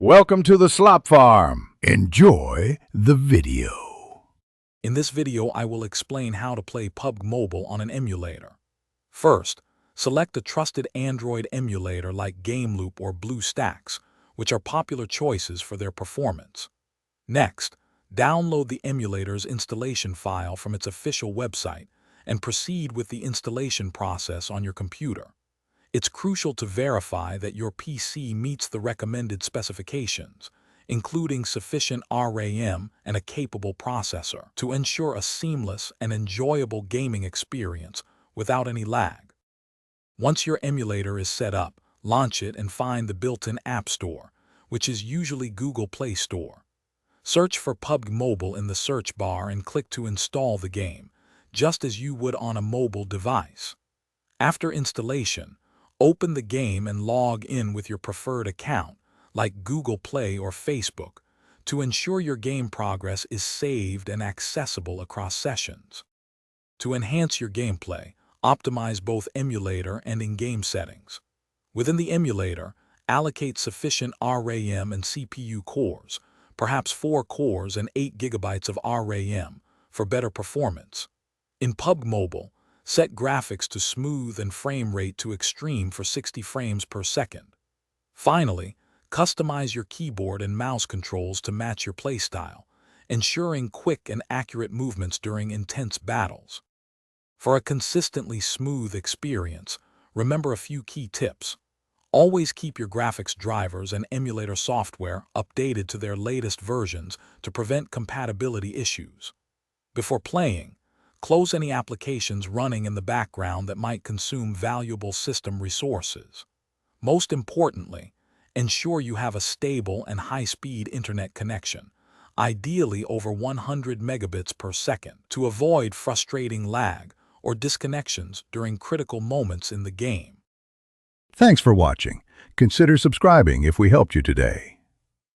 Welcome to the Slop Farm. Enjoy the video. In this video, I will explain how to play PUBG Mobile on an emulator. First, select a trusted Android emulator like GameLoop or BlueStacks, which are popular choices for their performance. Next, download the emulator's installation file from its official website and proceed with the installation process on your computer. It's crucial to verify that your PC meets the recommended specifications, including sufficient RAM and a capable processor, to ensure a seamless and enjoyable gaming experience without any lag. Once your emulator is set up, launch it and find the built-in App Store, which is usually Google Play Store. Search for PUBG Mobile in the search bar and click to install the game, just as you would on a mobile device. After installation, open the game and log in with your preferred account, like Google Play or Facebook, to ensure your game progress is saved and accessible across sessions. To enhance your gameplay, optimize both emulator and in-game settings. Within the emulator, allocate sufficient RAM and CPU cores, perhaps 4 cores and 8 GB of RAM, for better performance. In PUBG Mobile, set graphics to smooth and frame rate to extreme for 60 frames per second. Finally, customize your keyboard and mouse controls to match your playstyle, ensuring quick and accurate movements during intense battles. For a consistently smooth experience, remember a few key tips. Always keep your graphics drivers and emulator software updated to their latest versions to prevent compatibility issues. Before playing, close any applications running in the background that might consume valuable system resources. Most importantly, ensure you have a stable and high-speed internet connection, ideally over 100 megabits per second, to avoid frustrating lag or disconnections during critical moments in the game. Thanks for watching. Consider subscribing if we helped you today.